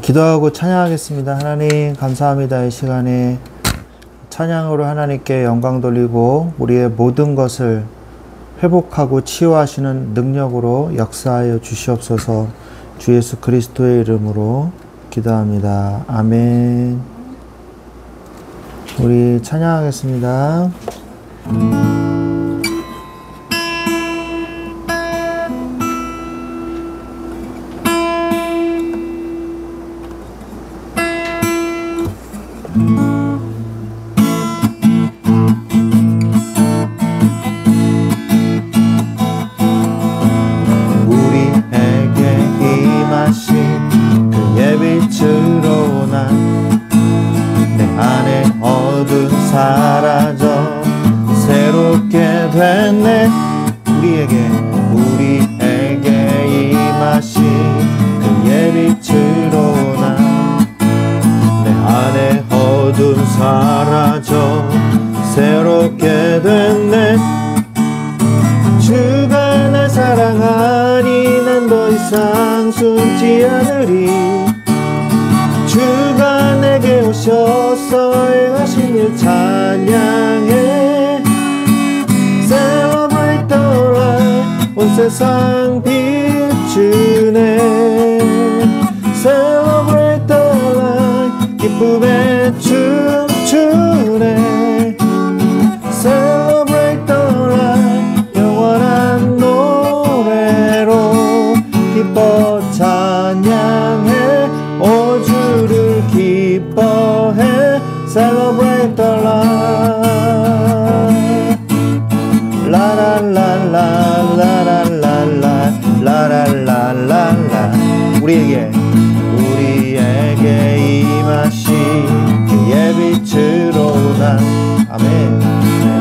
기도하고 찬양하겠습니다. 하나님 감사합니다. 이 시간에 찬양으로 하나님께 영광 돌리고 우리의 모든 것을 회복하고 치유하시는 능력으로 역사하여 주시옵소서. 주 예수 그리스도의 이름으로 기도합니다. 아멘. 우리 찬양하겠습니다. 사라져 새롭게 됐네. 우리에게 임하신 그의 빛으로 나 내 안에 어둠 사라져 새롭게 됐네. 주가 날 사랑하니 난 더 이상 숨지 않으리. 주가 내게 오셔서 행하신 일 찬양해. Celebrate the light, 온 세상 비추네. Celebrate the light, 기쁨에 춤추네. Celebrate the light, 영원한 노래로 기뻐 찬양해. 오 주를 기뻐해. Celebrate the light. 라라라라라라라라 라라라라라. 우리에게 임하신 그의 빛으로 난 아멘. 내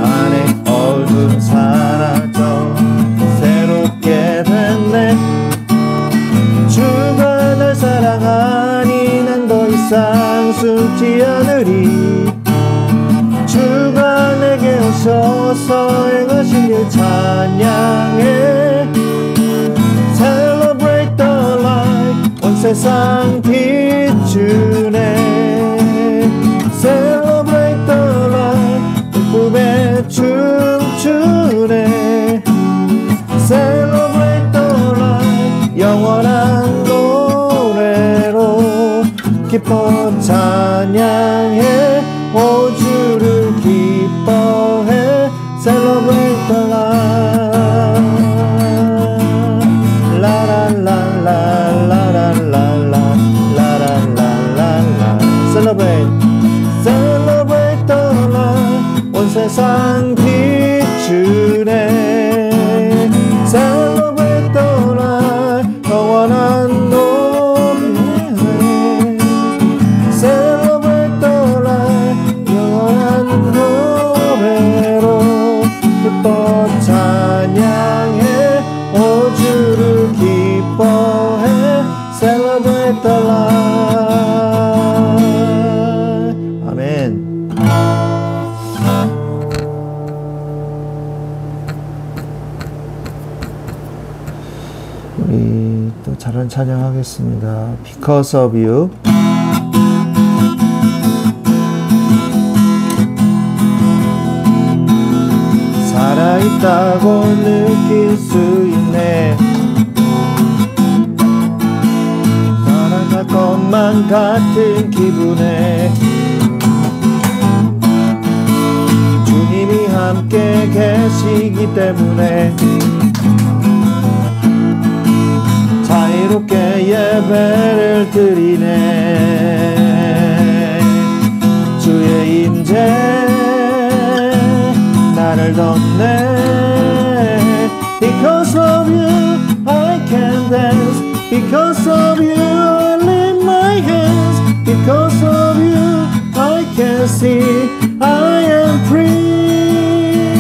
안에 어둠 사라져 새롭게 됐네. 주가 날 사랑하니 난 더 이상 숨지 않으리. 주가 내게 오셔서 행하신 일 찬양해. Celebrate the light, 온 세상 비추네. Celebrate the light, 기쁨에 춤추네. Celebrate the light, 영원한 노래로 기뻐 찬양해. 오 주를 기뻐해. Celebrate the light. 라라라라라라라라라라라. Celebrate the light, 온 세상 비추네. Celebrate the light, 영원한 노래. Celebrate the light, 영원한 노래로 기뻐 찬양해. 오 주를 기뻐해. Celebrate the light. 아멘. 우리 또 다른 찬양하겠습니다. Because of you. 살아있다고 느낄 수 있네. 살아갈 것만 같은 기분에 주님이 함께 계시기 때문에 자유롭게 예배를 드리네. 주의 임재 나를 덮네. Because of you I can dance. Because of you I lift my hands. Because of you I can see I am free.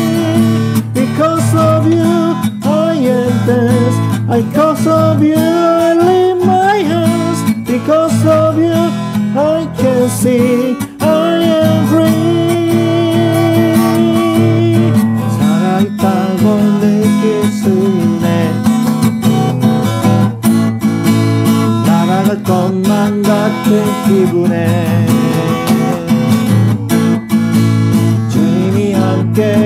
Because of you I am dance. Because of you I lift my hands. Because of you I can see I am free. 살아있다고 느낄 수 있네. 날아갈 것만 같은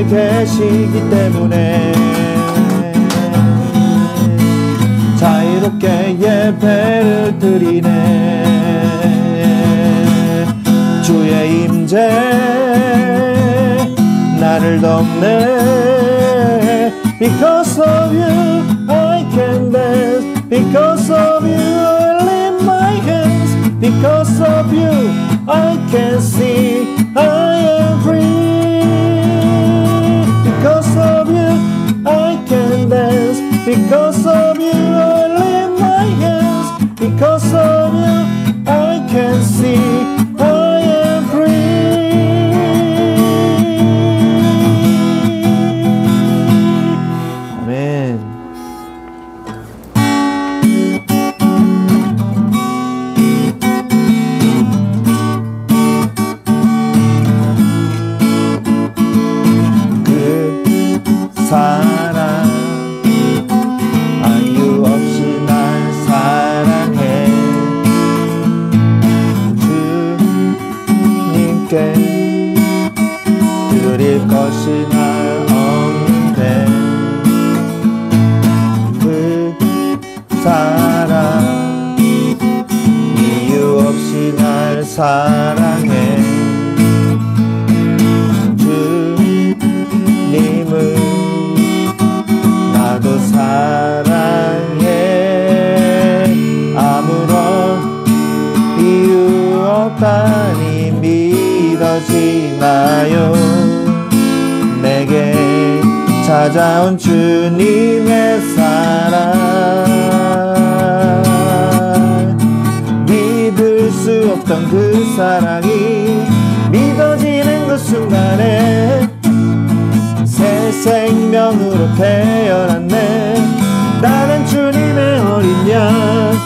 계시기 때문에 자유롭게 예배를 드리네. 주의 임재 나를 덮네. Because of you I can dance. Because of you I lift my hands. Because of you I can see I am free. Because of you I can dance. Because of you I lift my hands. Because of you I can see I am free. 아멘. 사랑 아유 없이 날 사랑해. 주님께 드릴 것이 날 없는데 그 사랑 이유 없이 날 사랑해. 주님을 나도 사랑해. 아무런 이유 없다니 믿어지나요? 내게 찾아온 주님의 사랑, 믿을 수 없던 그 사랑이 믿어지는 그 순간에 새 생명으로 태어났네. 나는 주님의 어린 양.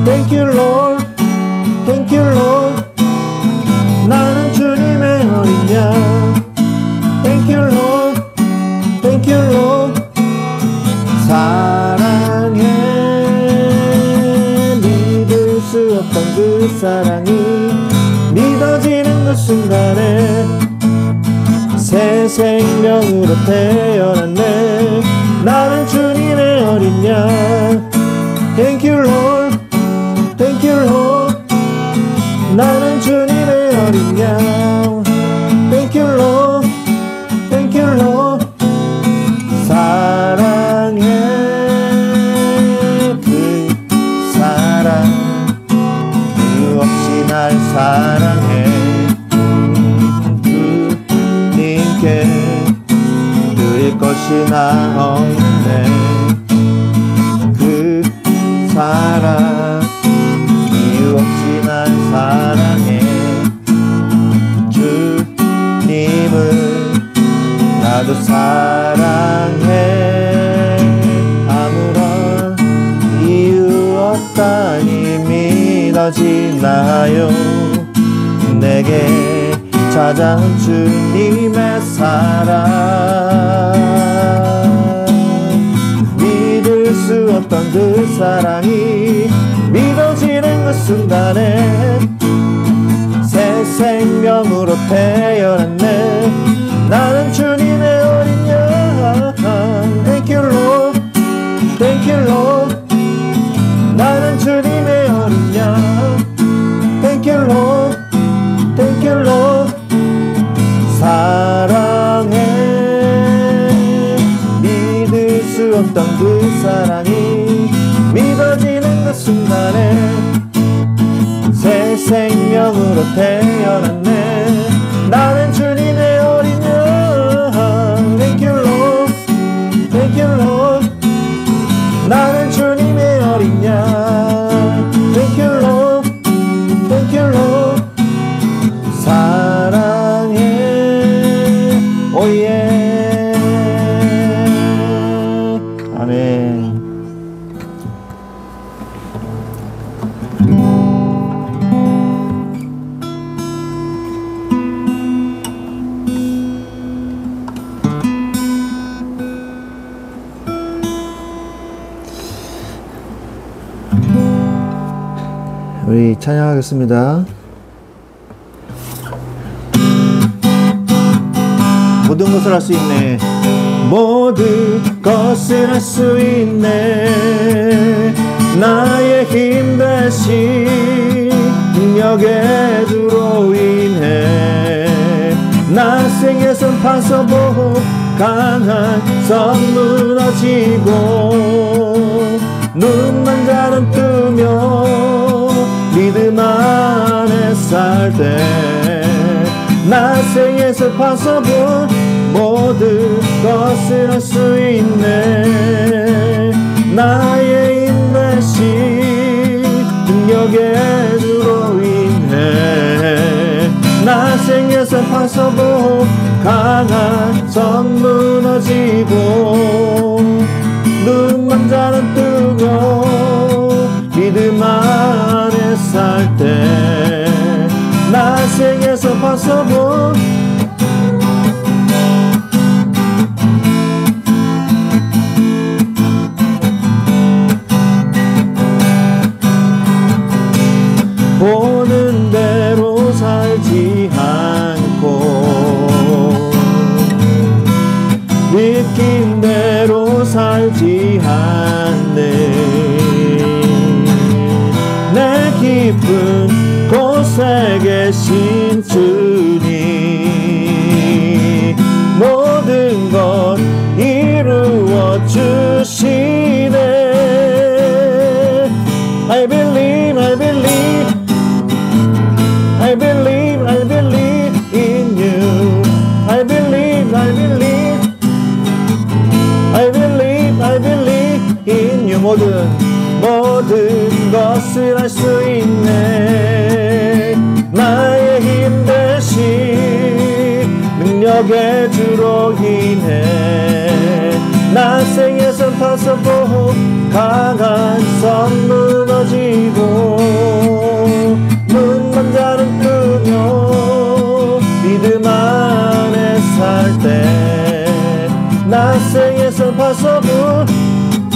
Thank you Lord, Thank you Lord. 나는 주님의 어린 양. Thank you Lord, Thank you Lord. 사랑해. 믿을 수 없던 그 사랑이 믿어지는 그 순간에 새 생명으로 태어났네. 나는 주님의 어린 양. Thank you Lord, Thank you Lord. 나는 주님의 어린 양. Thank you Lord, Thank you Lord. 사랑해. 그 사랑 이유 없이 날 사랑해. 드릴 것이 나 없네. 그 사랑 이유 없이 날 사랑해. 주님을 나도 사랑해. 아무런 이유 없다니 믿어지나요? 내게 찾아온 주님의 사랑, 믿을 수 없던 그 사랑이 믿어지는 그 순간에 새 생명으로 태어났네. 나는 주님의 어린 양. Thank you Lord, Thank you Lord. 나는 주님의 어린 양. Thank you Lord, Thank you Lord. 사랑해. 믿을 수 없던 그 사랑이 믿어지는 그 순간에 새 생명으로 태어났네. 나는 주님의 어린 양. Thank you Lord, Thank you Lord. 나는 주님의 어린 양. Thank you Lord, Thank you Lord. 사랑해. Oh yeah. 아멘. 우리 찬양하겠습니다. 모든 것을 할 수 있네. 모든 것을 할 수 있네. 나의 힘 대신 능력의 주로 인해 나 생에선 파서보 강한 성 무너지고 눈만 자는 뜨며 믿음 안에 살 때 나 생에서 파서본 모든 것을 할 수 있네. 나의 인내심 능력의 주로 인해 나 생에서 파서본 강한 성 무너지고 눈만 자는 뜨고 믿음 안에 살 때 나 생에서 파서본 보는 대로 살지 않고 느낀 대로 살지 않네. 내 깊은 곳에 계신 주님 모든 것 이루어 주시네. I believe, I believe, I believe, I believe in you. I believe, I believe, I believe, I believe in you. 모든 것을 할 수 있네. 나의 힘 대신 능력의 주로 인해 나 생에선 파서보 강한 성 무너지고 눈만 자는 뜨며 믿음 안에 살 때 나 생에선 파서보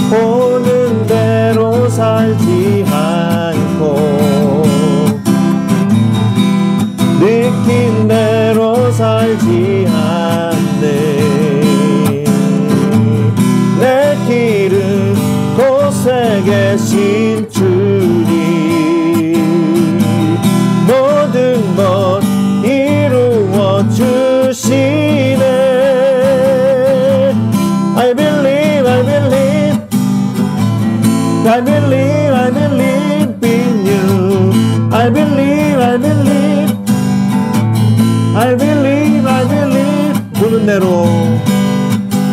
보는 대로 살지 않고 느낀 대로 살지 않네. 내 길은 곳에 계신 주님 모든 것 이루어 주시네. I believe, I believe, I believe, I believe in you. I believe, I believe, I believe, I believe.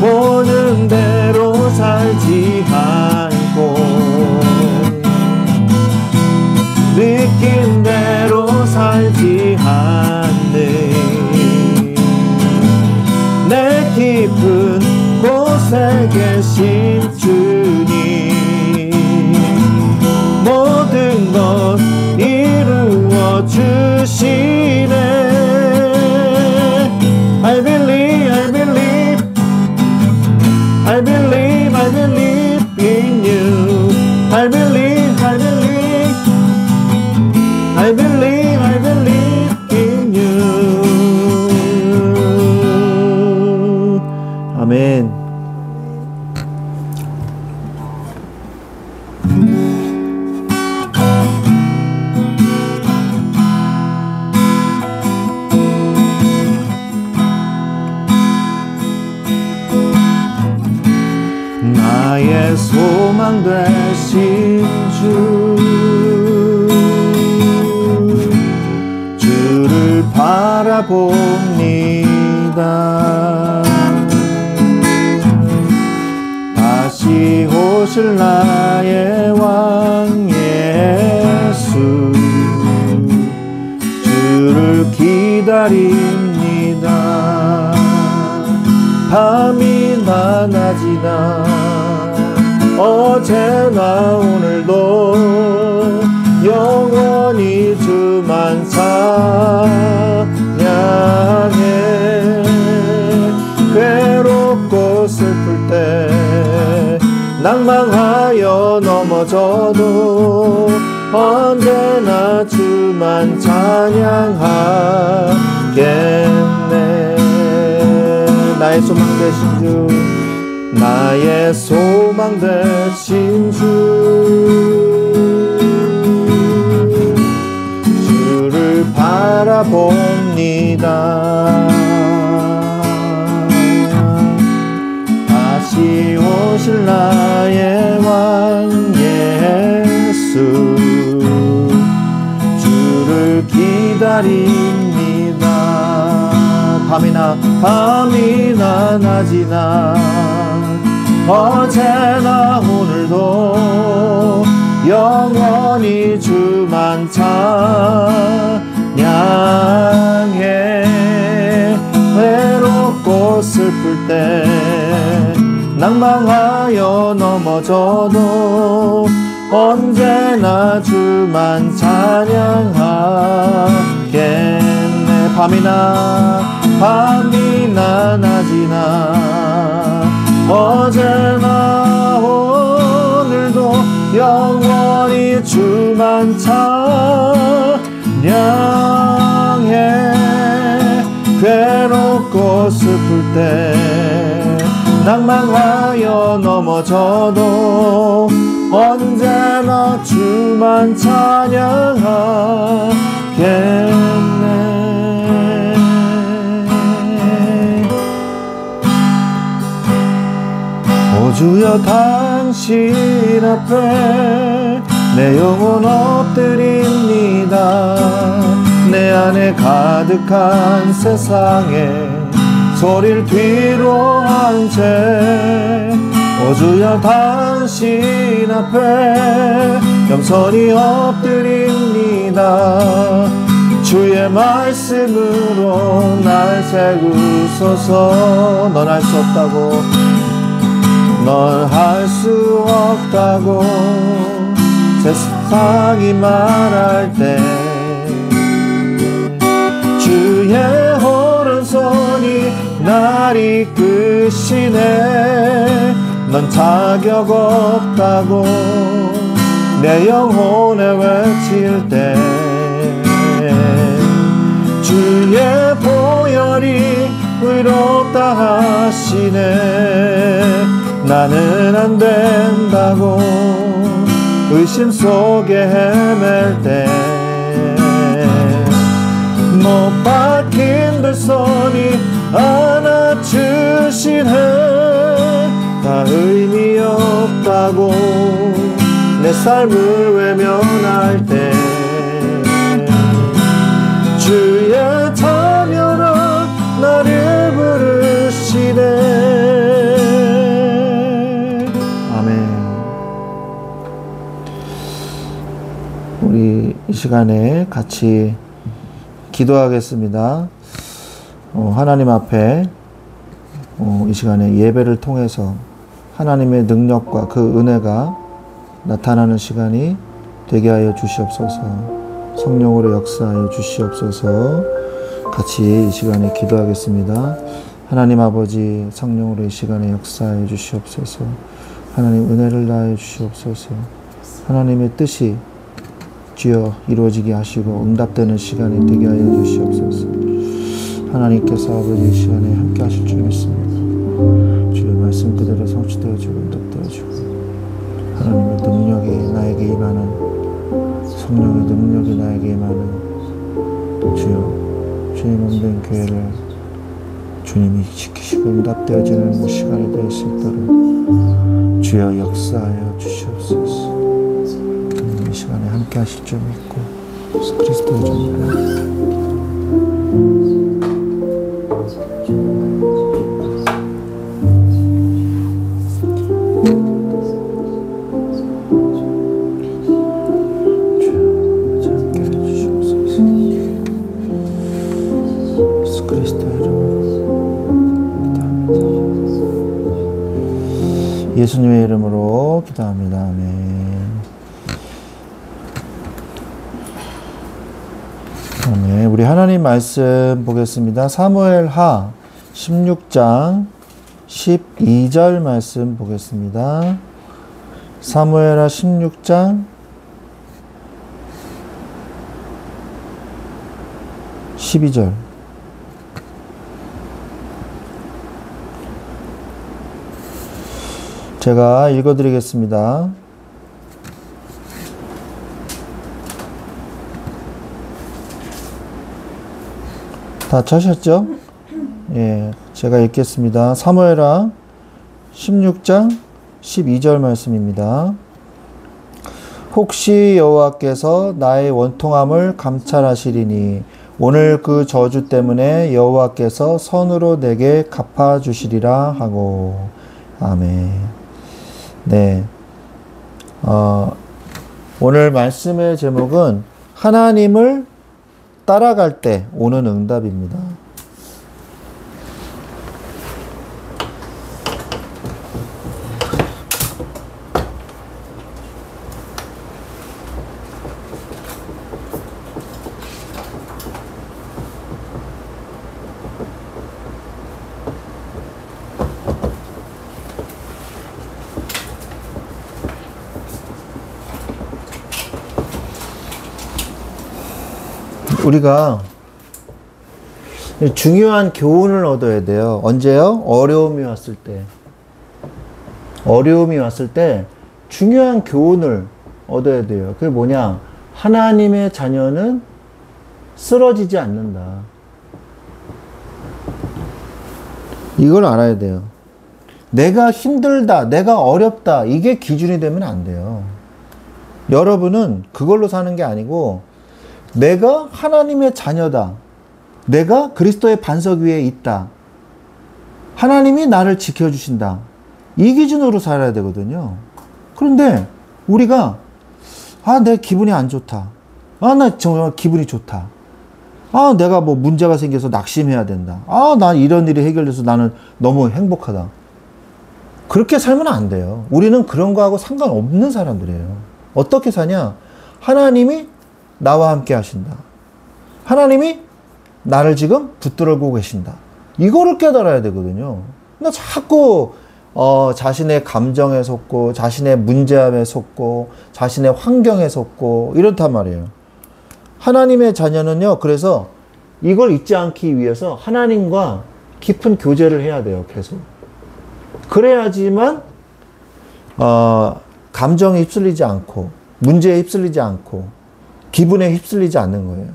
보는 대로 살지 않고 느낀 대로 살지 않네. 내 깊은 곳에 계신 주님 모든 것 이루어 주시네. I believe, I believe, I believe, I believe in you. I believe, I believe, I believe, I believe in you. 아멘. 나의 소망 되신 주 주를 바라봅니다. 다시 오실 나의 왕 예수 주를 기다립니다. 밤이나 낮이나 어제나 오늘도 영원히 주만 찬양해. 괴롭고 슬플 때 낭망하여 넘어져도 언제나 주만 찬양하겠네. 나의 소망 되신 주, 나의 소망 되신 주, 주를 바라봅니다. 다시 오실 나의 왕 예수, 주를 기다립니다. 밤이나 낮이나 어제나 오늘도 영원히 주만 찬양해. 외롭고 슬플 때 낭망하여 넘어져도 언제나 주만 찬양하겠네. 밤이나 낮이나 어제나 오늘도 영원히 주만 찬양해. 괴롭고 슬플 때 낭망하여 넘어져도 언제나 주만 찬양하겠네. 오 주여 당신 앞에 내 영혼 엎드립니다. 내 안에 가득한 세상에 소리를 뒤로 한 채 오 주여 당신 앞에 겸손히 엎드립니다. 주의 말씀으로 날 세우소서. 넌 할 수 없다고, 넌 할 수 없다고 세상이 말할 때 주의 오른손이 날 이끄시네. 넌 자격 없다고 내 영혼에 외칠 때 주의 보혈이 의롭다 하시네. 나는 안 된다고 의심 속에 헤맬 때 못 박힌 두 손이 안아주시네. 다 의미 없다고 내 삶을 외면할 때 주의 자녀로 나를 부르시네. 아멘. 우리 이 시간에 같이 기도하겠습니다. 하나님 앞에 이 시간에 예배를 통해서 하나님의 능력과 그 은혜가 나타나는 시간이 되게 하여 주시옵소서. 성령으로 역사하여 주시옵소서. 같이 이 시간에 기도하겠습니다. 하나님 아버지, 성령으로 이 시간에 역사하여 주시옵소서. 하나님 은혜를 다하여 주시옵소서. 하나님의 뜻이 주여 이루어지게 하시고 응답되는 시간이 되게 하여 주시옵소서. 하나님께서 아버지 이 시간에 함께 하실 줄 믿습니다. 주의 말씀 그대로 성취되어지고 응답되어지고 하나님의 능력이 나에게 임하는, 성령의 능력이 나에게 임하는 주여 주의 몸된 교회를 주님이 지키시고 응답되어지는 시간이 될 수 있도록 주여 역사하여 주시옵소서. 이 시간에 함께 하실 줄 믿고 예수 그리스도의 이름으로 예수님의 이름으로 기도합니다. 아멘. 아멘. 우리 하나님 말씀 보겠습니다. 사무엘하 16장 12절 말씀 보겠습니다. 사무엘하 16장 12절. 제가 읽어드리겠습니다. 다 찾으셨죠? 예, 제가 읽겠습니다. 사무엘하 16장 12절 말씀입니다. 혹시 여호와께서 나의 원통함을 감찰하시리니 오늘 그 저주 때문에 여호와께서 선으로 내게 갚아주시리라 하고. 아멘. 네. 오늘 말씀의 제목은 하나님을 따라갈 때 오는 응답입니다. 우리가 중요한 교훈을 얻어야 돼요. 언제요? 어려움이 왔을 때. 어려움이 왔을 때 중요한 교훈을 얻어야 돼요. 그게 뭐냐? 하나님의 자녀는 쓰러지지 않는다. 이걸 알아야 돼요. 내가 힘들다, 내가 어렵다, 이게 기준이 되면 안 돼요. 여러분은 그걸로 사는 게 아니고 내가 하나님의 자녀다. 내가 그리스도의 반석 위에 있다. 하나님이 나를 지켜주신다. 이 기준으로 살아야 되거든요. 그런데 우리가 내 기분이 안 좋다. 나 정말 기분이 좋다. 내가 뭐 문제가 생겨서 낙심해야 된다. 나 이런 일이 해결돼서 나는 너무 행복하다. 그렇게 살면 안 돼요. 우리는 그런 거하고 상관없는 사람들이에요. 어떻게 사냐? 하나님이 나와 함께 하신다. 하나님이 나를 지금 붙들고 계신다. 이거를 깨달아야 되거든요. 근데 자꾸 자신의 감정에 속고 자신의 문제함에 속고 자신의 환경에 속고 이렇단 말이에요. 하나님의 자녀는요. 그래서 이걸 잊지 않기 위해서 하나님과 깊은 교제를 해야 돼요. 계속. 그래야지만 감정에 휩쓸리지 않고 문제에 휩쓸리지 않고 기분에 휩쓸리지 않는 거예요.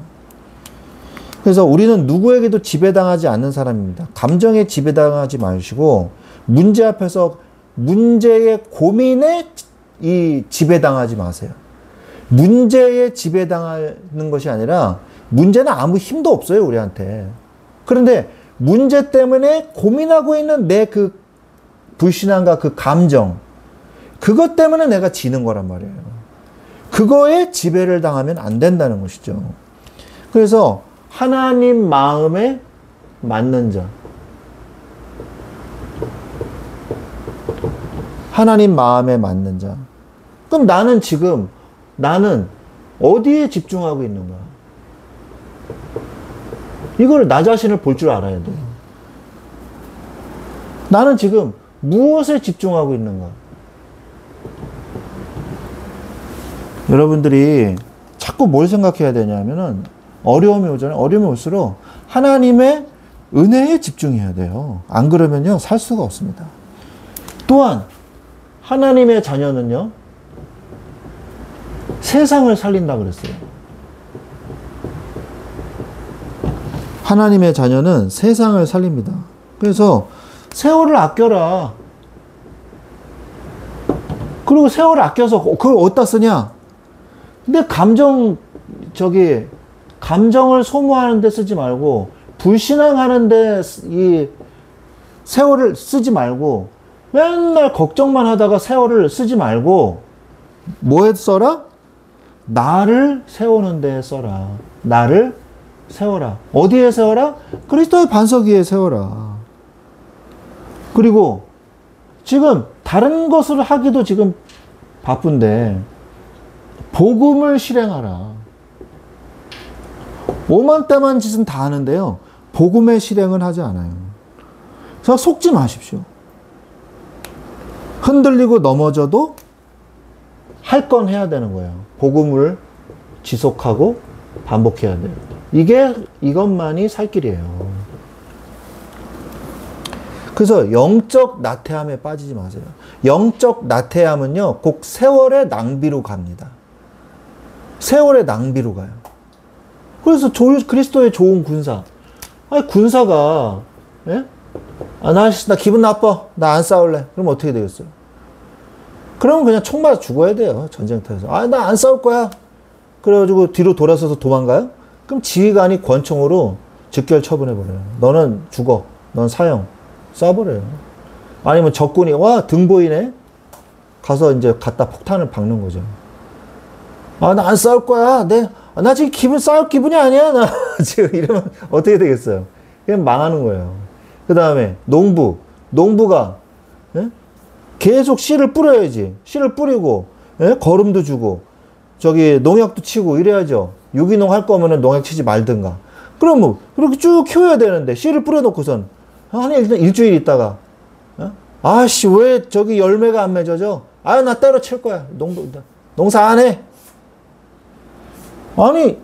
그래서 우리는 누구에게도 지배당하지 않는 사람입니다. 감정에 지배당하지 마시고 문제 앞에서 문제의 고민에 지배당하지 마세요. 문제에 지배당하는 것이 아니라 문제는 아무 힘도 없어요, 우리한테. 그런데 문제 때문에 고민하고 있는 내 그 불신함과 그 감정, 그것 때문에 내가 지는 거란 말이에요. 그거에 지배를 당하면 안 된다는 것이죠. 그래서 하나님 마음에 맞는 자. 하나님 마음에 맞는 자. 그럼 나는 어디에 집중하고 있는가? 이걸 나 자신을 볼 줄 알아야 돼요. 나는 지금 무엇에 집중하고 있는가? 여러분들이 자꾸 뭘 생각해야 되냐면은 어려움이 오잖아요. 어려움이 올수록 하나님의 은혜에 집중해야 돼요. 안 그러면요, 살 수가 없습니다. 또한 하나님의 자녀는요, 세상을 살린다 그랬어요. 하나님의 자녀는 세상을 살립니다. 그래서 세월을 아껴라. 그리고 세월을 아껴서 그걸 어디다 쓰냐? 근데 감정을 소모하는 데 쓰지 말고, 불신앙하는 데 이 세월을 쓰지 말고, 맨날 걱정만 하다가 세월을 쓰지 말고, 뭐에 써라? 나를 세우는 데 써라. 나를 세워라. 어디에 세워라? 그리스도의 반석 위에 세워라. 그리고 지금 다른 것을 하기도 지금 바쁜데 복음을 실행하라. 오만때만 짓은 다 하는데요, 복음의 실행은 하지 않아요. 그래서 속지 마십시오. 흔들리고 넘어져도 할 건 해야 되는 거예요. 복음을 지속하고 반복해야 돼요. 이것만이 살 길이에요. 그래서 영적 나태함에 빠지지 마세요. 영적 나태함은요, 꼭 세월의 낭비로 갑니다. 세월의 낭비로 가요. 그래서 그리스도의 좋은 군사. 아니, 군사가, 예? 아, 나 기분 나빠. 나 안 싸울래. 그럼 어떻게 되겠어요? 그러면 그냥 총 맞아 죽어야 돼요. 전쟁터에서. 아, 나 안 싸울 거야. 그래가지고 뒤로 돌아서서 도망가요? 그럼 지휘관이 권총으로 즉결 처분해버려요. 너는 죽어. 넌 사형. 쏴버려요. 아니면 적군이, 와, 등 보이네? 가서 이제 갖다 폭탄을 박는 거죠. 아, 나 안 싸울 거야. 나 지금 싸울 기분이 아니야. 나 지금 이러면 어떻게 되겠어요? 그냥 망하는 거예요. 그 다음에 농부가, 예? 계속 씨를 뿌려야지. 씨를 뿌리고, 예? 거름도 주고, 농약도 치고 이래야죠. 유기농 할 거면은 농약 치지 말든가. 그럼 뭐, 그렇게 쭉 키워야 되는데, 씨를 뿌려놓고선, 일단 일주일 있다가, 어? 아씨, 왜 열매가 안 맺어져? 아, 나 때려칠 거야. 농사 안 해. 아니,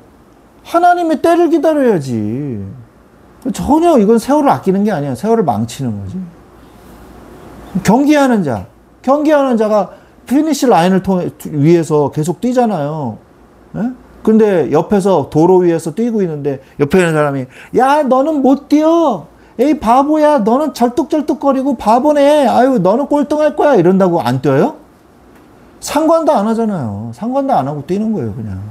하나님의 때를 기다려야지. 전혀 이건 세월을 아끼는 게 아니야. 세월을 망치는 거지. 경기하는 자가 피니시 라인을 위해서 계속 뛰잖아요. 예? 근데 옆에서 도로 위에서 뛰고 있는데 옆에 있는 사람이, 야, 너는 못 뛰어. 에이, 바보야. 너는 절뚝절뚝거리고 바보네. 아유, 너는 꼴등할 거야. 이런다고 안 뛰어요? 상관도 안 하잖아요. 상관도 안 하고 뛰는 거예요, 그냥.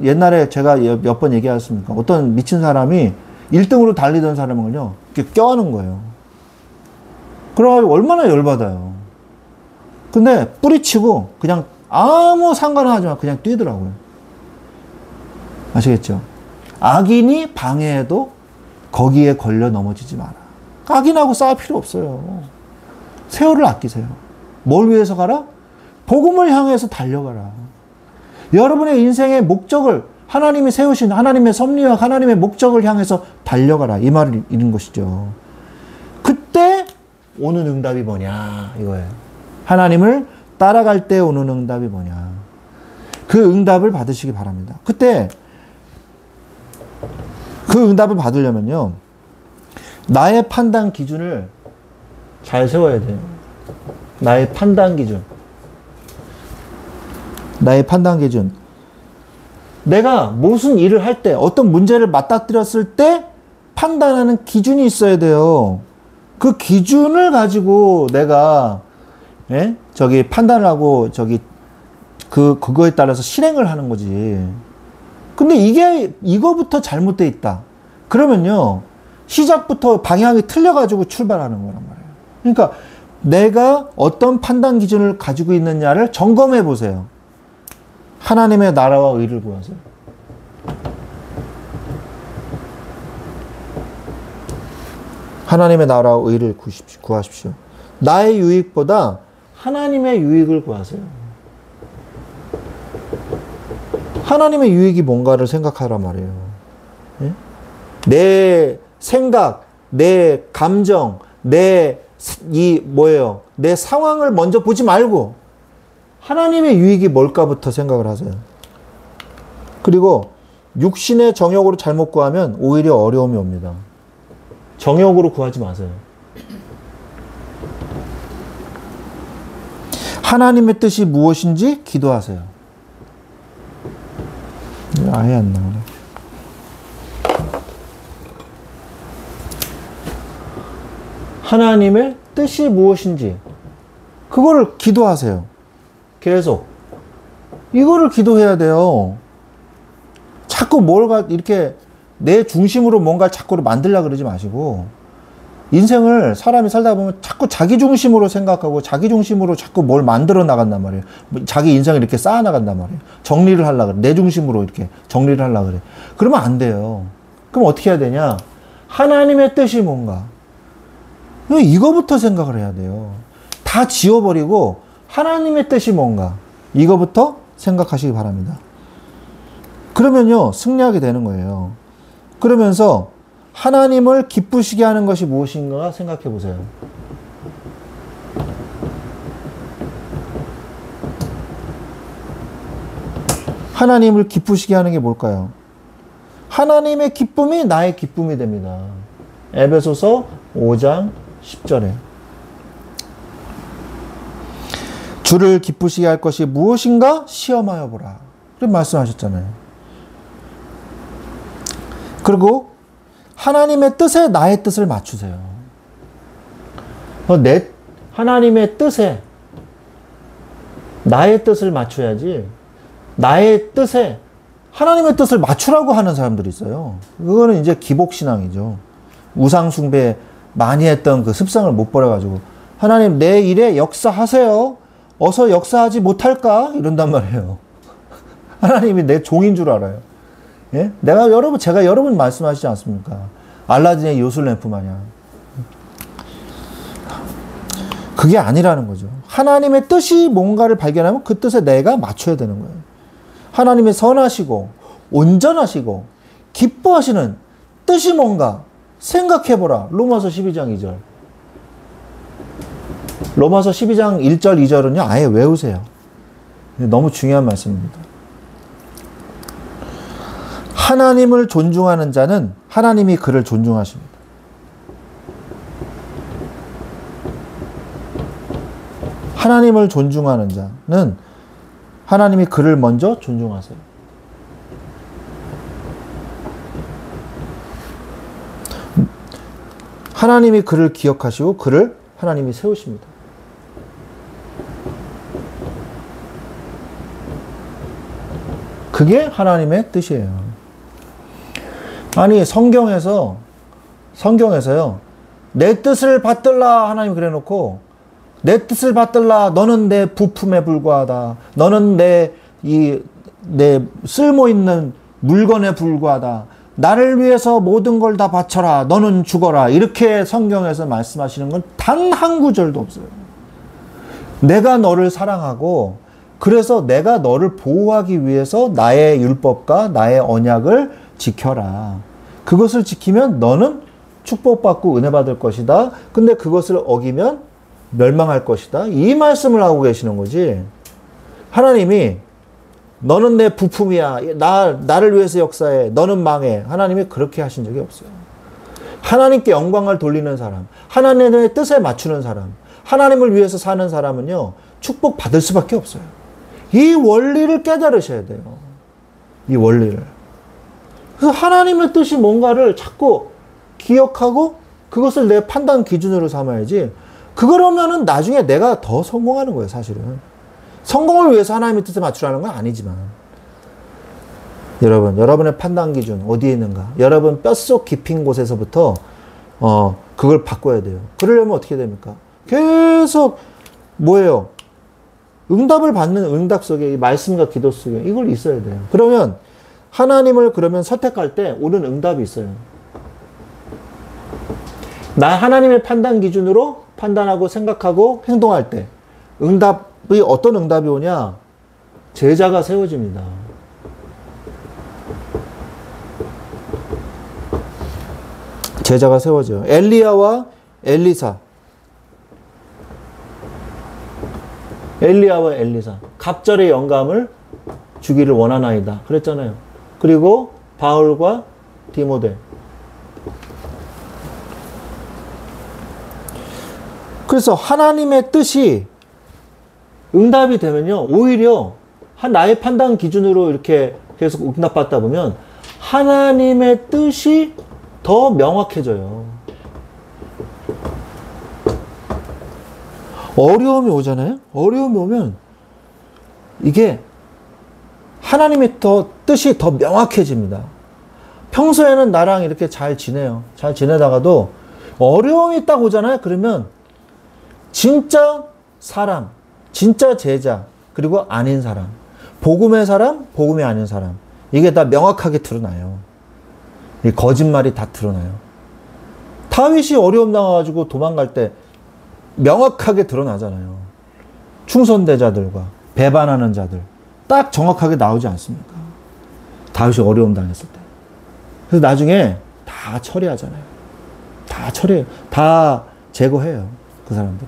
옛날에 제가 몇 번 얘기했습니까? 어떤 미친 사람이 1등으로 달리던 사람은요, 이렇게 껴안은 거예요. 그래가지고 얼마나 열받아요. 근데 뿌리치고 그냥 아무 상관하지 마 그냥 뛰더라고요. 아시겠죠? 악인이 방해해도 거기에 걸려 넘어지지 마라. 악인하고 싸울 필요 없어요. 세월을 아끼세요. 뭘 위해서 가라? 복음을 향해서 달려가라. 여러분의 인생의 목적을 하나님이 세우신 하나님의 섭리와 하나님의 목적을 향해서 달려가라. 이 말을 이런 것이죠. 그때 오는 응답이 뭐냐 이거예요. 하나님을 따라갈 때 오는 응답이 뭐냐. 그 응답을 받으시기 바랍니다. 그때 그 응답을 받으려면요. 나의 판단 기준을 잘 세워야 돼요. 나의 판단 기준. 내가 무슨 일을 할 때, 어떤 문제를 맞닥뜨렸을 때 판단하는 기준이 있어야 돼요. 그 기준을 가지고 내가, 예? 판단을 하고, 그거에 따라서 실행을 하는 거지. 근데 이거부터 잘못되어 있다. 그러면요, 시작부터 방향이 틀려가지고 출발하는 거란 말이에요. 그러니까 내가 어떤 판단 기준을 가지고 있느냐를 점검해 보세요. 하나님의 나라와 의를 구하세요. 하나님의 나라와 의를 구하십시오. 나의 유익보다 하나님의 유익을 구하세요. 하나님의 유익이 뭔가를 생각하란 말이에요. 예? 내 생각, 내 감정, 내 상황을 먼저 보지 말고 하나님의 유익이 뭘까부터 생각을 하세요. 그리고 육신의 정욕으로 잘못 구하면 오히려 어려움이 옵니다. 정욕으로 구하지 마세요. 하나님의 뜻이 무엇인지 기도하세요. 아예 안 나오네. 하나님의 뜻이 무엇인지 그거를 기도하세요. 계속 이거를 기도해야 돼요. 자꾸 이렇게 내 중심으로 뭔가 자꾸 만들려고 그러지 마시고 인생을 사람이 살다 보면 자꾸 자기 중심으로 생각하고 자기 중심으로 자꾸 뭘 만들어 나간단 말이에요. 자기 인생을 이렇게 쌓아 나간단 말이에요. 정리를 하려고 그래. 내 중심으로 이렇게 정리를 하려고 그래. 그러면 안 돼요. 그럼 어떻게 해야 되냐? 하나님의 뜻이 뭔가? 이거부터 생각을 해야 돼요. 다 지워버리고 하나님의 뜻이 뭔가? 이거부터 생각하시기 바랍니다. 그러면요, 승리하게 되는 거예요. 그러면서 하나님을 기쁘시게 하는 것이 무엇인가 생각해 보세요. 하나님을 기쁘시게 하는 게 뭘까요? 하나님의 기쁨이 나의 기쁨이 됩니다. 에베소서 5장 10절에. 주를 기쁘시게 할 것이 무엇인가 시험하여 보라. 그렇게 말씀하셨잖아요. 그리고 하나님의 뜻에 나의 뜻을 맞추세요. 하나님의 뜻에 나의 뜻을 맞춰야지, 나의 뜻에 하나님의 뜻을 맞추라고 하는 사람들이 있어요. 그거는 이제 기복신앙이죠. 우상숭배 많이 했던 그 습성을 못 버려가지고, 하나님 내 일에 역사하세요. 어서 역사하지 못할까? 이런단 말이에요. 하나님이 내 종인 줄 알아요. 예? 제가 여러분 말씀하시지 않습니까? 알라딘의 요술램프 마냥. 그게 아니라는 거죠. 하나님의 뜻이 뭔가를 발견하면 그 뜻에 내가 맞춰야 되는 거예요. 하나님의 선하시고 온전하시고 기뻐하시는 뜻이 뭔가 생각해보라. 로마서 12장 2절. 로마서 12장 1절 2절은요. 아예 외우세요. 너무 중요한 말씀입니다. 하나님을 존중하는 자는 하나님이 그를 존중하십니다. 하나님을 존중하는 자는 하나님이 그를 먼저 존중하세요. 하나님이 그를 기억하시고 그를 하나님이 세우십니다. 그게 하나님의 뜻이에요. 아니 성경에서요, 내 뜻을 받들라 하나님 그래 놓고, 내 뜻을 받들라 너는 내 부품에 불과하다, 너는 내 쓸모 있는 물건에 불과하다, 나를 위해서 모든 걸 다 바쳐라, 너는 죽어라, 이렇게 성경에서 말씀하시는 건 단 한 구절도 없어요. 내가 너를 사랑하고 그래서 내가 너를 보호하기 위해서 나의 율법과 나의 언약을 지켜라. 그것을 지키면 너는 축복받고 은혜 받을 것이다. 근데 그것을 어기면 멸망할 것이다. 이 말씀을 하고 계시는 거지. 하나님이 너는 내 부품이야. 나를 위해서 역사해. 너는 망해. 하나님이 그렇게 하신 적이 없어요. 하나님께 영광을 돌리는 사람, 하나님의 뜻에 맞추는 사람, 하나님을 위해서 사는 사람은요, 축복 받을 수밖에 없어요. 이 원리를 깨달으셔야 돼요. 이 원리를. 그래서 하나님의 뜻이 뭔가를 자꾸 기억하고 그것을 내 판단 기준으로 삼아야지. 그러면은 나중에 내가 더 성공하는 거예요, 사실은. 성공을 위해서 하나님의 뜻에 맞추라는 건 아니지만. 여러분의 판단 기준 어디에 있는가? 여러분 뼛속 깊은 곳에서부터 그걸 바꿔야 돼요. 그러려면 어떻게 됩니까? 계속 뭐예요? 응답을 받는 응답 속에 이 말씀과 기도 속에 이걸 있어야 돼요. 그러면 하나님을 선택할 때 오는 응답이 있어요. 나 하나님의 판단 기준으로 판단하고 생각하고 행동할 때 응답이 어떤 응답이 오냐? 제자가 세워집니다. 제자가 세워져요. 엘리야와 엘리사. 갑절의 영감을 주기를 원하나이다. 그랬잖아요. 그리고 바울과 디모데. 그래서 하나님의 뜻이 응답이 되면요, 오히려 나의 판단 기준으로 이렇게 계속 응답받다 보면 하나님의 뜻이 더 명확해져요. 어려움이 오잖아요? 어려움이 오면 이게 하나님의 뜻이 더 명확해집니다. 평소에는 나랑 이렇게 잘 지내요. 잘 지내다가도 어려움이 딱 오잖아요? 그러면 진짜 사람, 진짜 제자, 그리고 아닌 사람, 복음의 사람, 복음이 아닌 사람, 이게 다 명확하게 드러나요. 이 거짓말이 다 드러나요. 다윗이 어려움 당해가지고 도망갈 때 명확하게 드러나잖아요. 충성대자들과 배반하는 자들 딱 정확하게 나오지 않습니까? 다윗이 어려움 당했을 때. 그래서 나중에 다 처리하잖아요. 다 처리해요. 다 제거해요. 그 사람들.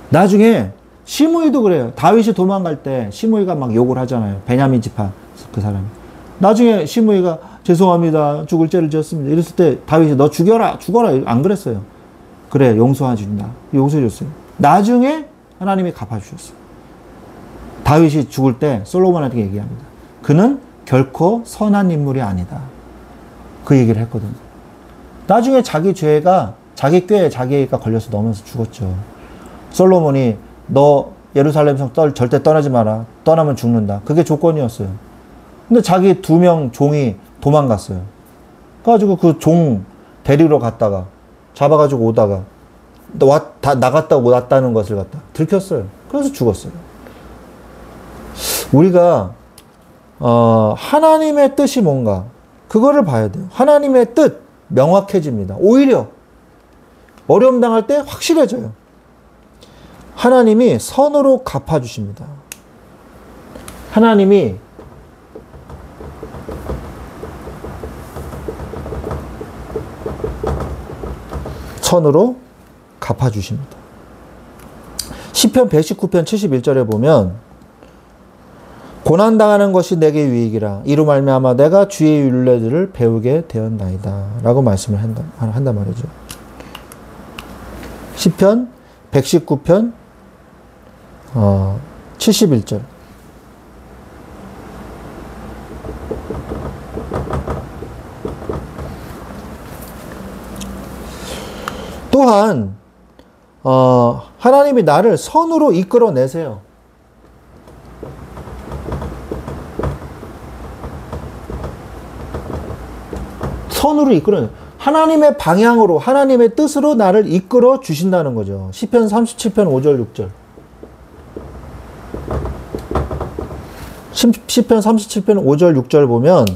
나중에 시므이도 그래요. 다윗이 도망갈 때 시므이가 막 욕을 하잖아요. 베냐민 지파 그 사람이. 나중에 시므이가 죄송합니다. 죽을 죄를 지었습니다. 이랬을 때 다윗이 너 죽어라 안 그랬어요. 그래, 용서해 준다. 용서해 줬어요. 나중에 하나님이 갚아주셨어요. 다윗이 죽을 때 솔로몬한테 얘기합니다. 그는 결코 선한 인물이 아니다. 그 얘기를 했거든요. 나중에 자기 죄가 자기 꾀에 자기가 걸려서 넘어서 죽었죠. 솔로몬이 너 예루살렘 성 절대 떠나지 마라. 떠나면 죽는다. 그게 조건이었어요. 근데 자기 2명 종이 도망갔어요. 그래가지고 그 종 데리러 갔다가 잡아가지고 오다가 나갔다 왔다는 것을 갖다 들켰어요. 그래서 죽었어요. 우리가 하나님의 뜻이 뭔가 그거를 봐야 돼요. 하나님의 뜻 명확해집니다. 오히려 어려움 당할 때 확실해져요. 하나님이 선으로 갚아주십니다. 하나님이 선으로 갚아주십니다. 시편 119편 71절에 보면 고난당하는 것이 내게 유익이라 이로 말미암아 내가 주의 율례들을 배우게 되었나이다 라고 말씀을 한단 말이죠. 시편 119편 71절. 또한 하나님이 나를 선으로 이끌어내세요. 선으로 이끌어내세요. 하나님의 방향으로 하나님의 뜻으로 나를 이끌어 주신다는 거죠. 시편 37편 5절 6절. 시편 37편 5절 6절 보면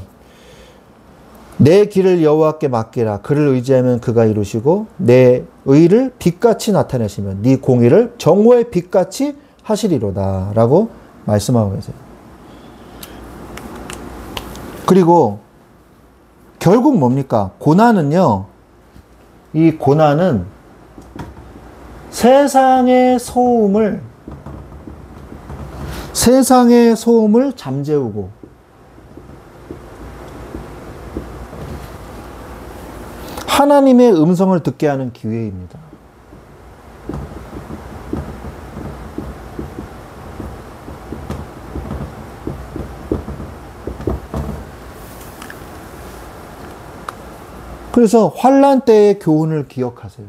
내 길을 여호와께 맡기라. 그를 의지하면 그가 이루시고 내 의를 빛같이 나타내시면 네 공의를 정오의 빛같이 하시리로다 라고 말씀하고 계세요. 그리고 결국 뭡니까? 고난은요, 이 고난은 세상의 소음을 잠재우고 하나님의 음성을 듣게 하는 기회입니다. 그래서 환난 때의 교훈을 기억하세요.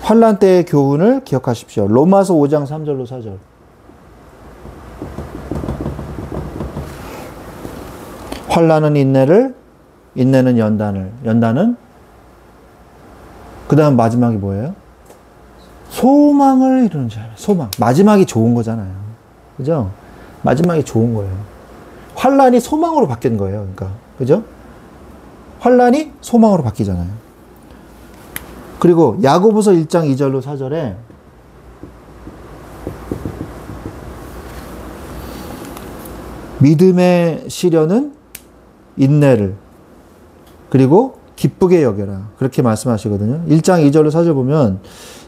환난 때의 교훈을 기억하십시오. 로마서 5장 3절로 4절. 환난은 인내를, 인내는 연단을, 연단은 그 다음 마지막이 뭐예요? 소망을 이루는 자예요. 소망. 마지막이 좋은 거잖아요. 그죠? 마지막이 좋은 거예요. 환난이 소망으로 바뀐 거예요. 그러니까. 그죠? 환난이 소망으로 바뀌잖아요. 그리고 야고보서 1장 2절로 4절에 믿음의 시련은 인내를 그리고 기쁘게 여겨라. 그렇게 말씀하시거든요. 1장 2절로 4절 보면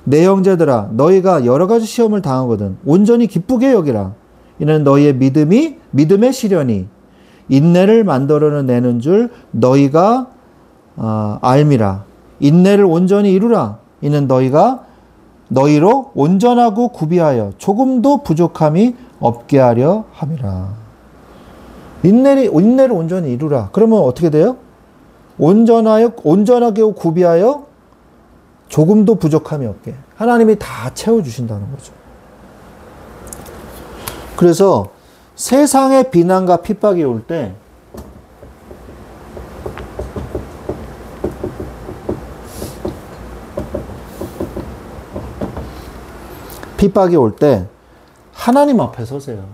내 형제들아 너희가 여러 가지 시험을 당하거든 온전히 기쁘게 여기라. 이는 너희의 믿음의 시련이 인내를 만들어내는 줄 너희가 알미라. 인내를 온전히 이루라. 이는 너희로 온전하고 구비하여 조금도 부족함이 없게 하려 함이라. 인내를 온전히 이루라. 그러면 어떻게 돼요? 온전하게 구비하여 조금도 부족함이 없게. 하나님이 다 채워주신다는 거죠. 그래서 세상의 비난과 핍박이 올 때 하나님 앞에 서세요.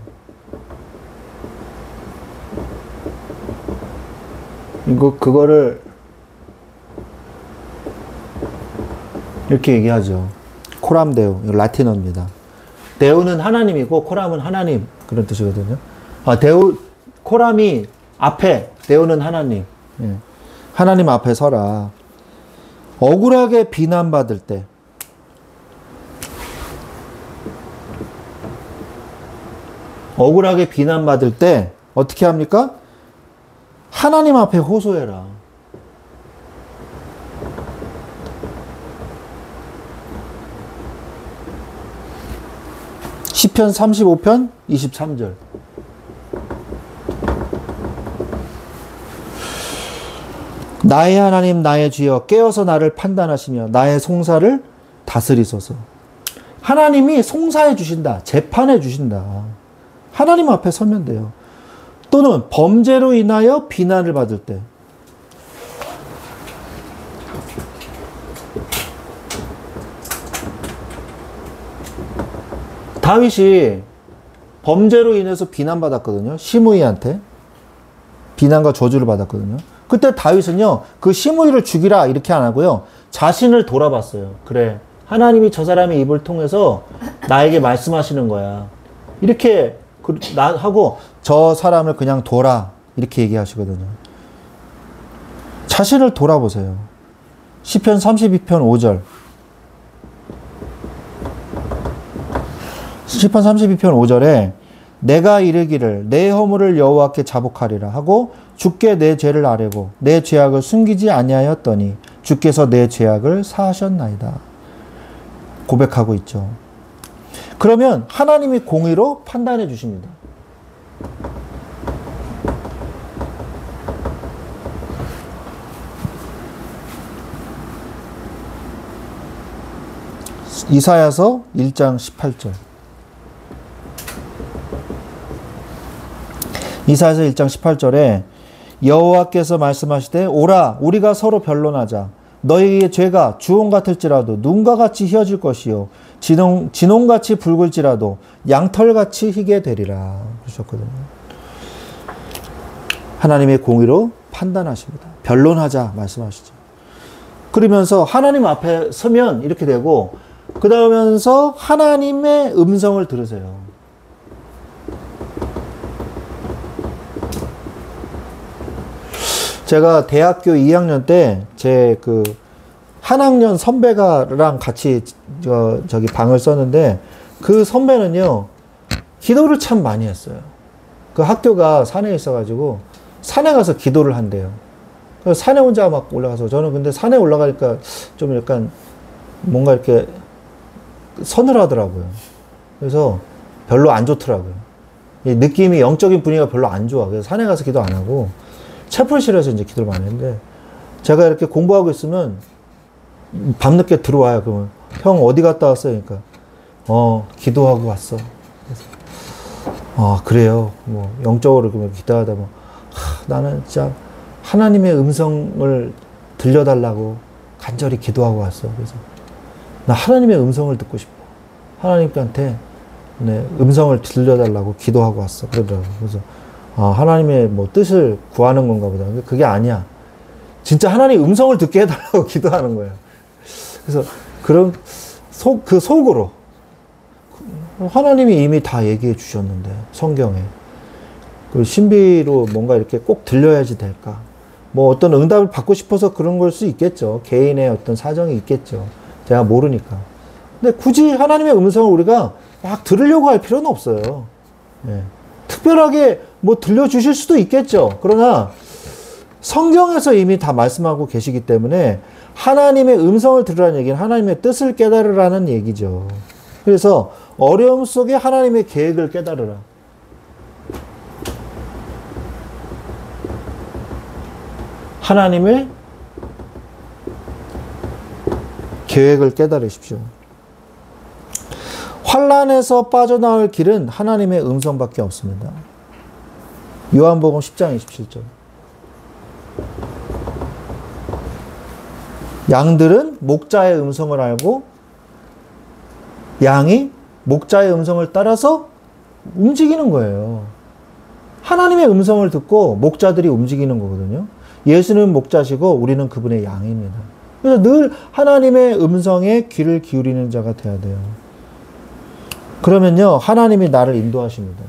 그거를 이렇게 얘기하죠. 코람 데우, 라틴어입니다. 데우는 하나님이고 코람은 하나님 그런 뜻이거든요. 코람이 앞에, 데우는 하나님. 예. 하나님 앞에 서라. 억울하게 비난받을 때 어떻게 합니까? 하나님 앞에 호소해라. 시편 35편 23절. 나의 하나님 나의 주여 깨어서 나를 판단하시며 나의 송사를 다스리소서. 하나님이 송사해 주신다. 재판해 주신다. 하나님 앞에 서면 돼요. 또는 범죄로 인하여 비난을 받을 때. 다윗이 범죄로 인해서 비난받았거든요. 시므이한테. 비난과 저주를 받았거든요. 그때 다윗은요, 그 시므이를 죽이라 이렇게 안 하고요, 자신을 돌아봤어요. 그래, 하나님이 저 사람의 입을 통해서 나에게 말씀하시는 거야. 이렇게 하고 저 사람을 그냥 둬라 이렇게 얘기하시거든요. 자신을 돌아보세요. 시편 32편 5절. 시편 32편 5절에 내가 이르기를 내 허물을 여호와께 자복하리라 하고 주께 내 죄를 아뢰고 내 죄악을 숨기지 아니하였더니 주께서 내 죄악을 사하셨나이다. 고백하고 있죠. 그러면 하나님이 공의로 판단해 주십니다. 이사야서 1장 18절. 이사야서 1장 18절에 여호와께서 말씀하시되 오라 우리가 서로 변론하자. 너희의 죄가 주홍 같을지라도 눈과 같이 희어질 것이요 진홍같이 붉을지라도 양털같이 희게 되리라 그러셨거든요. 하나님의 공의로 판단하십니다. 변론하자 말씀하시죠. 그러면서 하나님 앞에 서면 이렇게 되고, 그 다음에서 하나님의 음성을 들으세요. 제가 대학교 2학년 때 제 그 한 학년 선배가랑 같이 저기 방을 썼는데, 그 선배는요 기도를 참 많이 했어요. 그 학교가 산에 있어가지고 산에 가서 기도를 한대요. 그래서 산에 혼자 막 올라가서, 저는 근데 산에 올라가니까 좀 약간 뭔가 이렇게 서늘하더라고요. 그래서 별로 안 좋더라고요. 이 느낌이, 영적인 분위기가 별로 안 좋아. 그래서 산에 가서 기도 안 하고 채플실에서 이제 기도를 많이 했는데, 제가 이렇게 공부하고 있으면 밤늦게 들어와요. 그러면 형 어디 갔다 왔어요? 그러니까 기도하고 왔어. 그래서 그래요. 뭐 영적으로 그러면 기도하다 보면 나는 진짜 하나님의 음성을 들려달라고 간절히 기도하고 왔어. 그래서 나 하나님의 음성을 듣고 싶어. 하나님한테 음성을 들려달라고 기도하고 왔어. 그러더라고요. 그래서 하나님의 뭐 뜻을 구하는 건가 보다. 근데 그게 아니야. 진짜 하나님 음성을 듣게 해달라고 기도하는 거예요. 그래서 그런 그 속으로 하나님이 이미 다 얘기해 주셨는데, 성경에 그 신비로 뭔가 이렇게 꼭 들려야지 될까? 뭐 어떤 응답을 받고 싶어서 그런 걸 수 있겠죠. 개인의 어떤 사정이 있겠죠. 제가 모르니까. 근데 굳이 하나님의 음성을 우리가 막 들으려고 할 필요는 없어요. 네. 특별하게 뭐 들려주실 수도 있겠죠. 그러나 성경에서 이미 다 말씀하고 계시기 때문에 하나님의 음성을 들으라는 얘기는 하나님의 뜻을 깨달으라는 얘기죠. 그래서 어려움 속에 하나님의 계획을 깨달으라. 하나님의 계획을 깨달으십시오. 환난에서 빠져나올 길은 하나님의 음성밖에 없습니다. 요한복음 10장 27절. 양들은 목자의 음성을 알고 양이 목자의 음성을 따라서 움직이는 거예요. 하나님의 음성을 듣고 목자들이 움직이는 거거든요. 예수는 목자시고 우리는 그분의 양입니다. 그래서 늘 하나님의 음성에 귀를 기울이는 자가 되어야 돼요. 그러면요, 하나님이 나를 인도하십니다.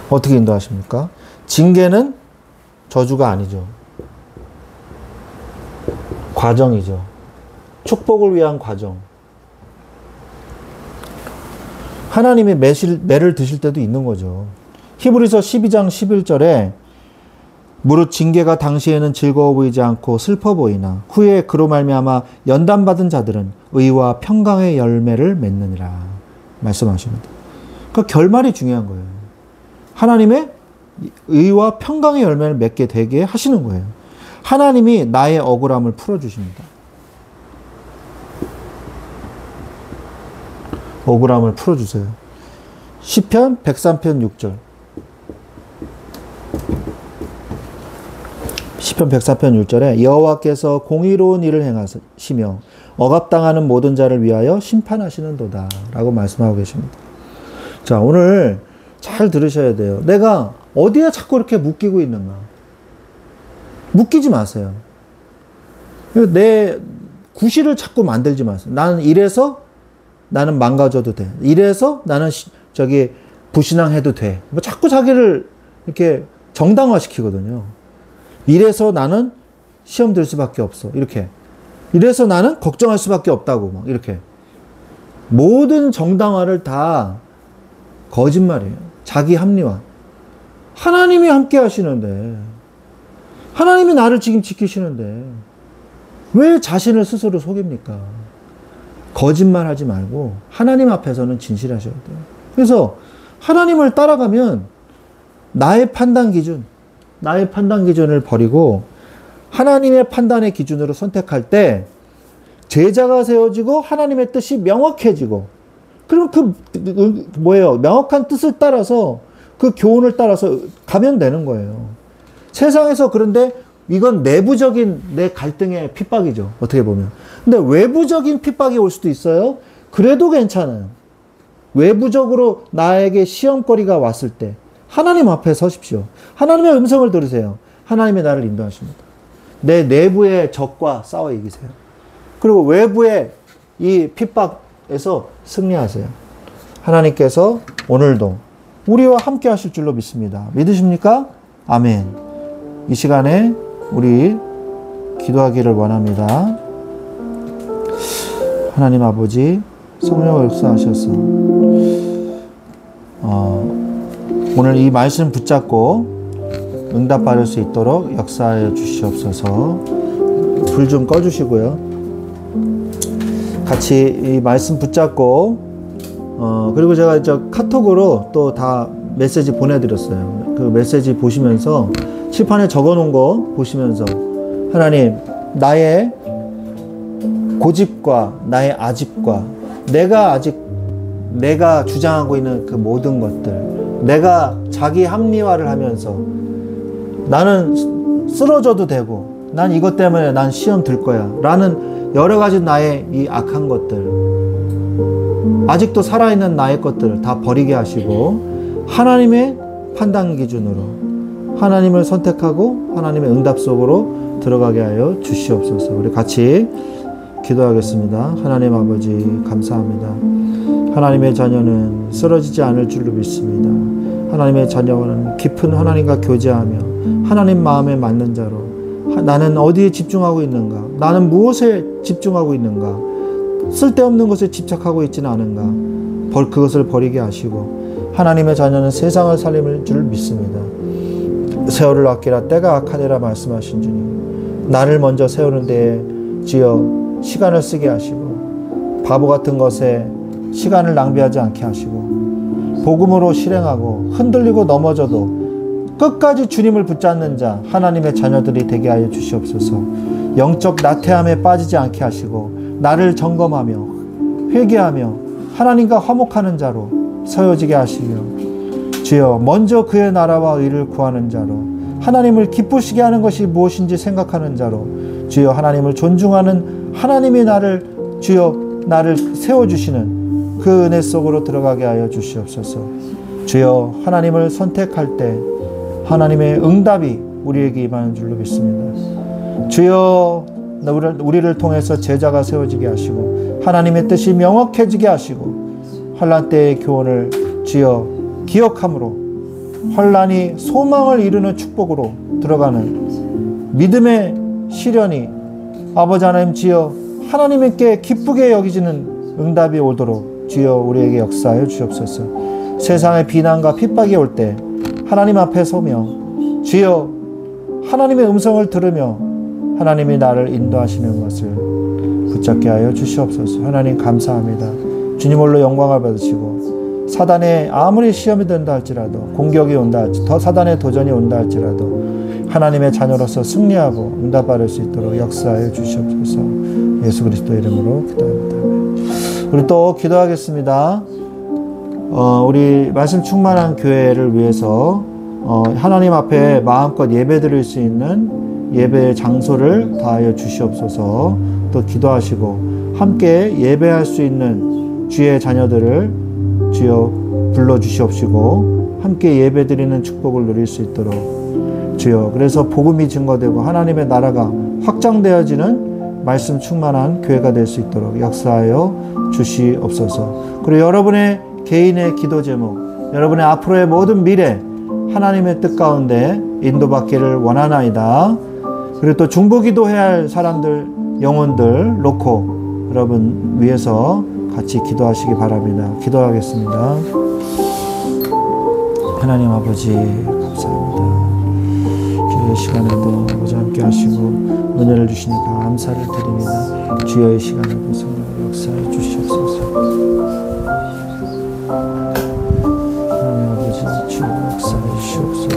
어떻게 인도하십니까? 징계는 저주가 아니죠. 과정이죠. 축복을 위한 과정. 하나님의 매를 드실 때도 있는 거죠. 히브리서 12장 11절에 무릇 징계가 당시에는 즐거워 보이지 않고 슬퍼 보이나 후에 그로 말미암아 연단받은 자들은 의와 평강의 열매를 맺느니라 말씀하십니다. 그러니까 결말이 중요한 거예요. 하나님의 의와 평강의 열매를 맺게 되게 하시는 거예요. 하나님이 나의 억울함을 풀어주십니다. 억울함을 풀어주세요. 시편 103편 6절. 시편 104편 6절에 여호와께서 공의로운 일을 행하시며 억압당하는 모든 자를 위하여 심판하시는도다 라고 말씀하고 계십니다. 자, 오늘 잘 들으셔야 돼요. 내가 어디에 자꾸 이렇게 묶이고 있는가? 묶이지 마세요. 내 구실을 자꾸 만들지 마세요. 나는 이래서 나는 망가져도 돼. 이래서 나는 불신앙해도 돼. 뭐 자꾸 자기를 이렇게 정당화시키거든요. 이래서 나는 시험 들 수밖에 없어. 이렇게. 이래서 나는 걱정할 수밖에 없다고. 막 이렇게. 모든 정당화를 다 거짓말이에요. 자기 합리화. 하나님이 함께 하시는데, 하나님이 나를 지금 지키시는데, 왜 자신을 스스로 속입니까? 거짓말 하지 말고, 하나님 앞에서는 진실하셔야 돼요. 그래서, 하나님을 따라가면, 나의 판단 기준을 버리고, 하나님의 판단의 기준으로 선택할 때, 제자가 세워지고, 하나님의 뜻이 명확해지고, 그럼 명확한 뜻을 따라서, 그 교훈을 따라서 가면 되는 거예요. 세상에서 그런데 이건 내부적인 내 갈등의 핍박이죠. 어떻게 보면. 근데 외부적인 핍박이 올 수도 있어요. 그래도 괜찮아요. 외부적으로 나에게 시험거리가 왔을 때 하나님 앞에 서십시오. 하나님의 음성을 들으세요. 하나님의 나를 인도하십니다. 내 내부의 적과 싸워 이기세요. 그리고 외부의 이 핍박에서 승리하세요. 하나님께서 오늘도 우리와 함께 하실 줄로 믿습니다. 믿으십니까? 아멘. 이 시간에 우리 기도하기를 원합니다. 하나님 아버지, 성령을 역사하셔서 오늘 이 말씀 붙잡고 응답받을 수 있도록 역사해 주시옵소서. 불 좀 꺼주시고요. 같이 이 말씀 붙잡고 그리고 제가 카톡으로 또 다 메시지 보내드렸어요. 그 메시지 보시면서 칠판에 적어놓은 거 보시면서 하나님, 나의 고집과 나의 아집과 내가 주장하고 있는 그 모든 것들, 내가 자기 합리화를 하면서 나는 쓰러져도 되고 난 이것 때문에 난 시험 들 거야 라는 여러 가지 나의 이 악한 것들, 아직도 살아있는 나의 것들을 다 버리게 하시고 하나님의 판단 기준으로 하나님을 선택하고 하나님의 응답 속으로 들어가게 하여 주시옵소서. 우리 같이 기도하겠습니다. 하나님 아버지 감사합니다. 하나님의 자녀는 쓰러지지 않을 줄로 믿습니다. 하나님의 자녀는 깊은 하나님과 교제하며 하나님 마음에 맞는 자로, 나는 어디에 집중하고 있는가, 나는 무엇에 집중하고 있는가, 쓸데없는 것에 집착하고 있지는 않은가, 그것을 버리게 하시고 하나님의 자녀는 세상을 살림을 줄 믿습니다. 세월을 아끼라 때가 악하니라 말씀하신 주님, 나를 먼저 세우는 데에 주여 시간을 쓰게 하시고 바보 같은 것에 시간을 낭비하지 않게 하시고 복음으로 실행하고 흔들리고 넘어져도 끝까지 주님을 붙잡는 자 하나님의 자녀들이 되게 하여 주시옵소서. 영적 나태함에 빠지지 않게 하시고 나를 점검하며 회개하며 하나님과 화목하는 자로 서여지게 하시며 주여 먼저 그의 나라와 의를 구하는 자로, 하나님을 기쁘시게 하는 것이 무엇인지 생각하는 자로, 주여 하나님을 존중하는 하나님이 나를 세워주시는 그 은혜 속으로 들어가게 하여 주시옵소서. 주여 하나님을 선택할 때 하나님의 응답이 우리에게 임하는 줄로 믿습니다. 주여 우리를 통해서 제자가 세워지게 하시고 하나님의 뜻이 명확해지게 하시고 환난 때의 교훈을 주여 기억함으로 환난이 소망을 이루는 축복으로 들어가는 믿음의 시련이 아버지 하나님 주여 하나님께 기쁘게 여기지는 응답이 오도록 주여 우리에게 역사하여 주옵소서. 세상의 비난과 핍박이 올 때 하나님 앞에 서며 주여 하나님의 음성을 들으며 하나님이 나를 인도하시는 것을 붙잡게 하여 주시옵소서. 하나님 감사합니다. 주님 홀로 영광을 받으시고 사단의 아무리 시험이 된다 할지라도 공격이 온다 할지라도 더 사단의 도전이 온다 할지라도 하나님의 자녀로서 승리하고 응답받을 수 있도록 역사하여 주시옵소서. 예수 그리스도 이름으로 기도합니다. 우리 또 기도하겠습니다. 우리 말씀 충만한 교회를 위해서 하나님 앞에 마음껏 예배 드릴 수 있는 예배의 장소를 더하여 주시옵소서. 또 기도하시고 함께 예배할 수 있는 주의 자녀들을 주여 불러주시옵시고 함께 예배 드리는 축복을 누릴 수 있도록 주여 그래서 복음이 증거되고 하나님의 나라가 확장되어지는 말씀 충만한 교회가 될 수 있도록 역사하여 주시옵소서. 그리고 여러분의 개인의 기도 제목, 여러분의 앞으로의 모든 미래 하나님의 뜻 가운데 인도받기를 원하나이다. 그리고 또 중보기도해야 할 사람들, 영혼들 놓고 여러분 위해서 같이 기도하시기 바랍니다. 기도하겠습니다. 하나님 아버지 감사합니다. 주의 시간에도 아버지 함께 하시고 은혜를 주시니까 감사를 드립니다. 주의 시간에도 성령 역사해 주시옵소서. 하나님 아버지 주의 역사해 주시옵소서.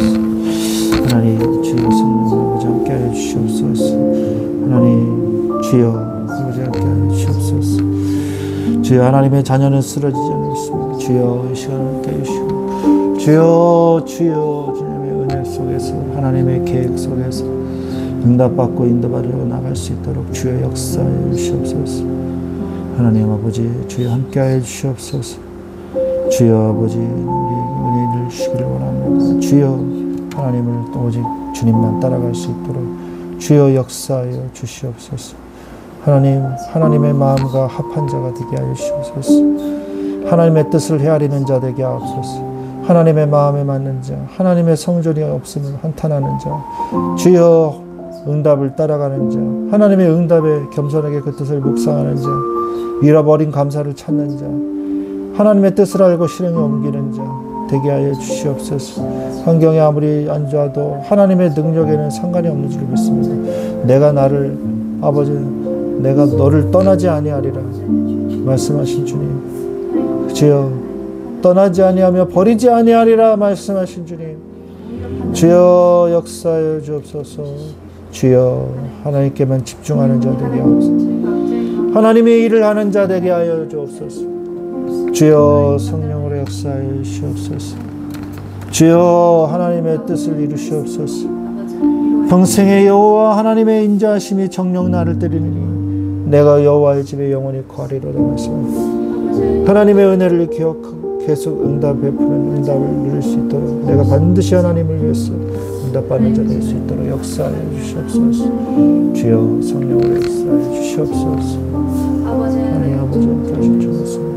하나님 주의 성령 아버지 함께 해 주시옵소서. 하나님 주여 아버지 함께 해 주시옵소서. 주여 하나님의 자녀는 쓰러지지 않습니다. 주여 이 시간을 함께 해주시고 주여 주님의 은혜 속에서 하나님의 계획 속에서 응답받고 인도받으러 나갈 수 있도록 주여 역사해 주시옵소서. 하나님 아버지 주여 함께하여 주시옵소서. 주여 아버지 우리 은혜를 주시기를 원합니다. 주여 하나님을 오직 주님만 따라갈 수 있도록 주여 역사하여 주시옵소서. 하나님, 하나님의 마음과 합한 자가 되게 하여 주시옵소서. 하나님의 뜻을 헤아리는 자 되게 하옵소서. 하나님의 마음에 맞는 자, 하나님의 성전이 없음을 한탄하는 자, 주여 응답을 따라가는 자, 하나님의 응답에 겸손하게 그 뜻을 묵상하는 자, 잃어버린 감사를 찾는 자, 하나님의 뜻을 알고 실행에 옮기는 자 되게 하여 주시옵소서. 환경이 아무리 안 좋아도 하나님의 능력에는 상관이 없는 줄 믿습니다. 내가 나를 아버지 내가 너를 떠나지 아니하리라 말씀하신 주님, 주여 떠나지 아니하며 버리지 아니하리라 말씀하신 주님, 주여 역사하여 주옵소서. 주여 하나님께만 집중하는 자 되게 하옵소서. 하나님의 일을 하는 자 되게 하여 주옵소서. 주여 성령으로 역사하여 주옵소서. 주여 하나님의 뜻을 이루시옵소서. 평생의 여호와 하나님의 인자하심이 정녕 나를 때리니 내가 여호와의 집에 영원히 거하리로다 말씀합니다. 하나님의 은혜를 기억하고 계속 응답 베푸는 응답을 누릴 수 있도록 내가 반드시 하나님을 위해서 응답받는 자 될 수 있도록 역사하여 주시옵소서. 주여 성령으로 역사하여 주시옵소서. 하나님 아버지 함께 하실 줄 믿습니다.